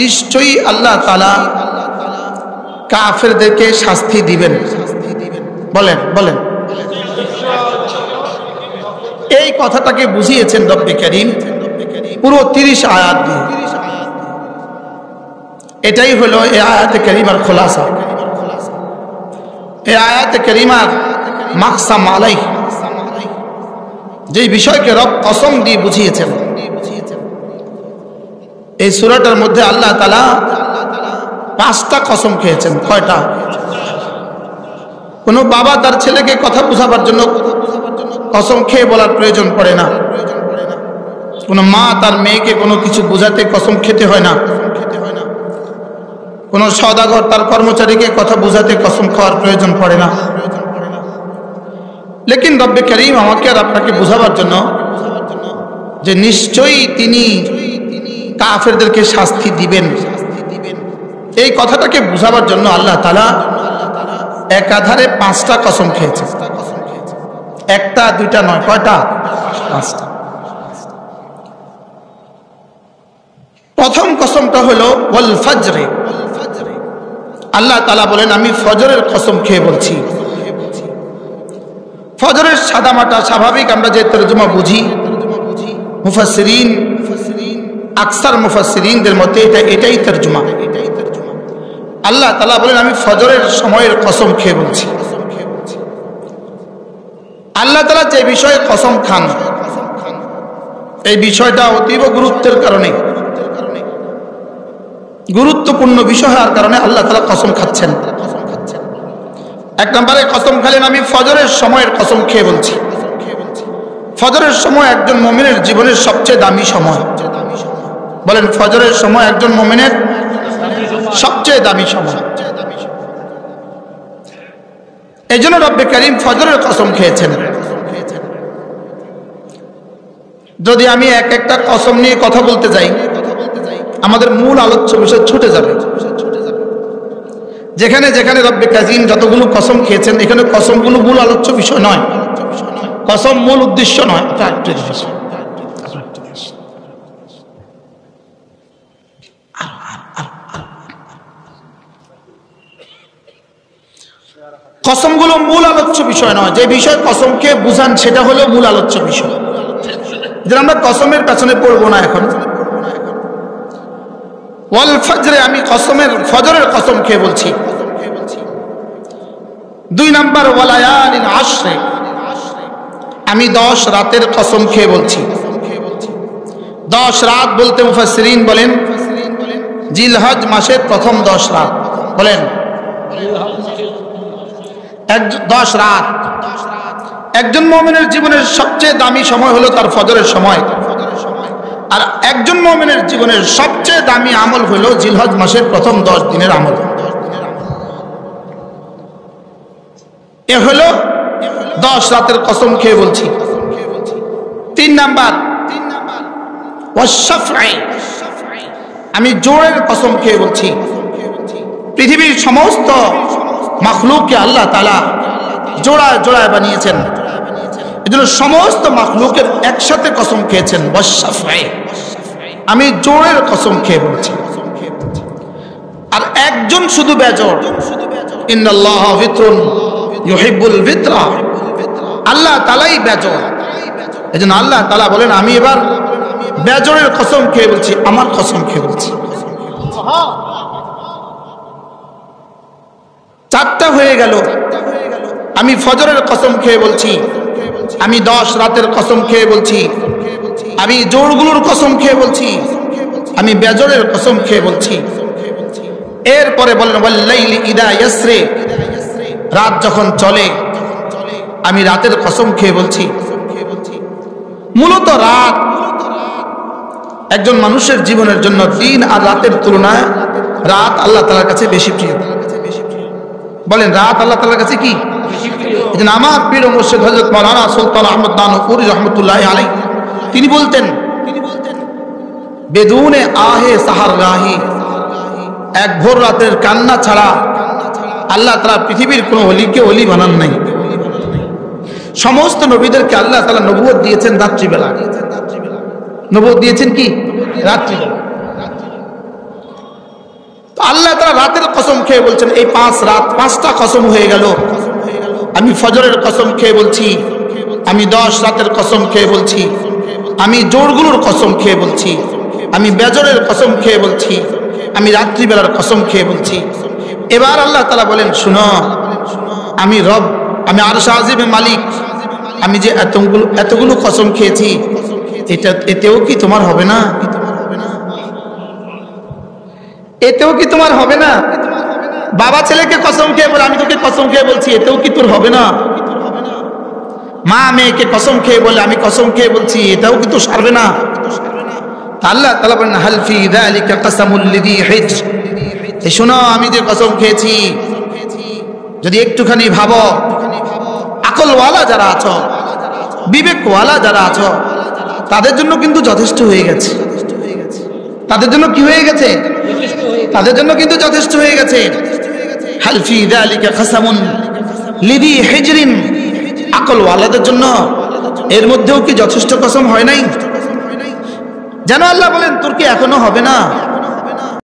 নিশ্চয়ই আল্লাহ তাআলা কাফেরদেরকে শাস্তি দিবেন। বলেন বলেন, এই কথাটাকে বুঝিয়েছেন রব্বে কারীম পুরো 30 আয়াত দিয়ে। এটাই হলো এই আয়াতে কারিমার খোলাসা, এই আয়াতে কারিমার মাকসাম আলাই, যে বিষয়কে রব কসম দিয়ে বুঝিয়েছেন। এই সূরাটার মধ্যে আল্লাহ তাআলা 5টা কসম খেয়েছেন। কয়টা? কোনো বাবা তার ছেলেকে কথা বোঝাবার জন্য কসম খেয়ে বলার প্রয়োজন পড়ে না। কোনো মা তার মেয়েকে কোনো কিছু বোঝাতে কসম খেতে হয় না। কোনো সওদাগর তার কর্মচারীকে কথা বোঝাতে কসম খাওয়ার প্রয়োজন পড়ে না। লেকিন রব্বে কারীম আমাকে আর আপনাকে বোঝাবার জন্য যে নিশ্চয়ই তিনি কাফেরদেরকে শাস্তি দিবেন, এই কথাটাকে বোঝাবার জন্য আল্লাহ তাআলা একাধারে 5টা কসম খেয়েছেন। একটা দুইটা নয়, কয়টা? 5টা। প্রথম কসমটা হলো ওয়াল ফজরে। আল্লাহ তাআলা বলেন আমি ফজরের কসম খেয়ে বলছি। ফজরের সাদামাটা স্বাভাবিক আমরা যে তরজমা বুঝি, মুফাসসিরিন আকসার মুফাসসিরিনদের মতে এটাই তরজমা। আল্লাহ তাআলা বলেন আমি ফজরের সময়ের কসম খেয়ে বলছি। আল্লাহ তাআলা যে বিষয়ে কসম খান, এই বিষয়টা অতীব গুরুত্বের কারণে, গুরুত্বপূর্ণ বিষয় হওয়ার কারণে আল্লাহ তাআলা কসম খাচ্ছেন। এক নম্বরে কসম খেলেন আমি ফজরের সময়ের কসম খেয়ে বলছি। ফজরের সময় একজন মুমিনের জীবনের সবচেয়ে দামি সময়। বলেন, ফজরের সময় একজন মুমিনের সবচেয়ে দামি সময়। এই জন্য রব্বে কারীম ফজরের কসম খেয়েছেন। যদি আমি এক একটা কসম নিয়ে কথা বলতে যাই, আমাদের মূল আলোচ্য বিষয় ছুটে যাবে। যেখানে যেখানে রব্বে কারীম যতগুলো কসম খেয়েছেন, এখানে কসমগুলো মূল আলোচ্য বিষয় নয়, কসম মূল উদ্দেশ্য নয়। কসমগুলো মূল আলোচ্য বিষয় নয়, যে বিষয় কসমকে বুঝান সেটা হলো মূল আলোচ্য বিষয়। যেটা আমরা কসমের পেছনে পড়বো না এখন। ওয়াল ফজরে, আমি ফজরের কসম খেয়ে বলছি। 2 নাম্বার ওয়ালায়ালিন আশরে, আমি 10 রাতের কসম খেয়ে বলছি। 10 রাত বলতে মুফাসসিরিন বলেন জিলহজ মাসের প্রথম 10 রাত। বলেন 10 রাত। একজন মুমিনের জীবনের সবচেয়ে দামি সময় হলো তার ফজরের সময়, আর একজন মুমিনের জীবনের সবচেয়ে দামি আমল হলো জিলহজ মাসের প্রথম 10 দিনের আমল। এ হলো 10 রাতের কসম খেয়ে বলছি। 3 নাম্বার ওয়াশফাই, আমি জোড়ের কসম খেয়ে বলছি। পৃথিবীর সমস্ত মাখলুককে আল্লাহ তাআলা জোড়ায় জোড়ায় বানিয়েছেন, এজন্য সমস্ত মাখলুকের একসাথে কসম খেয়েছেন। ওয়াশফাই, আমি জোড়ের কসম খেয়ে বলছি। আর একজন শুধু বেজোড়, ইন্নাল্লাহা বিত্রুন ইউহিব্বুল বিত্রা, আল্লাহ তাআলাই বেজোড়। এজন্য আল্লাহ তাআলা বলেন আমি এবার বেজোড়ের কসম খেয়ে বলছি, আমার কসম খেয়ে বলছি। 4টা হয়ে গেল। আমি ফজরের কসম খেয়ে বলছি, আমি 10 রাতের কসম খেয়ে বলছি, আমি জোড়গুলোর কসম খেয়ে বলছি, আমি বেজোড়ের কসম খেয়ে বলছি। এরপরে বলেন ওয়াল্লাইলি ইদা ইয়াসরি, রাত যখন চলে আমি রাতের কসম খেয়ে বলছি। মূলত রাত একজন মানুষের জীবনের জন্য দিন আর রাতের তুলনায় রাত আল্লাহ তাআলার কাছে বেশি প্রিয়। বলেন রাত আল্লাহ তাআলার কাছে কি বেশি প্রিয়? এজন্য আমার পীর ও মুর্শিদ হযরত মাওলানা সুলতান আহমদ দানপুরি রাহমাতুল্লাহি আলাইহি তিনি বলতেন বেদুনে আহে সাহার রাহি, এক ভোর রাতের কান্না ছাড়া আল্লাহ তাআলা পৃথিবীর কোনো ওলিকে ওলি বানান নাই। সমস্ত নবীদেরকে আল্লাহ তাআলা নবুয়ত দিয়েছেন রাত্রিবেলা। নবুয়ত দিয়েছেন কি? রাত্রিবেলা। আল্লাহ তাআলা রাতের কসম খেয়ে বলছেন এই 5 রাত 5টা কসম হয়ে গেল। আমি ফজরের কসম খেয়ে বলছি, আমি 10 রাতের কসম খেয়ে বলছি, আমি জোড়গুলোর কসম খেয়ে বলছি, আমি বেজরের কসম খেয়ে বলছি, আমি রাত্রিবেলার কসম খেয়ে বলছি। এবার আল্লাহ তাআলা বলেন শুনো, আমি রব, আমি আরশ আজিমের মালিক, আমি যে এতগুলো কসম খেয়েছি এতেও কি তোমার হবে না? এতেও কি তোমার হবে না? বাবা ছেলেকে কসম খেয়ে বলে আমি তোকে কসম খেয়ে বলছি, এতেও কি তোর হবে না? মা মেয়েকে কসম খেয়ে বলে আমি কসম খেয়ে বলছি, এটাও কি তোর সারবে না? আল্লাহ তাআলা বলেন হাল ফি যালিকা কাসামুল লিযি হিজর, এই শোনো আমি যে কসম খেয়েছি যদি একটুখানি ভাবো, আকলওয়ালা যারা আছো, বিবেকওয়ালা যারা আছো, তাদের জন্য কিন্তু যথেষ্ট হয়ে গেছে। তাদের জন্য কি হয়ে গেছে? তাদের জন্য কিন্তু যথেষ্ট হয়ে গেছে। হাল ফি যালিকা কাসামুন লিযি হিজরিন, আকলওয়ালাদের জন্য এর মধ্যেও কি যথেষ্ট কসম হয় নাই? যেন আল্লাহ বলেন তোর কি এখনো হবে না?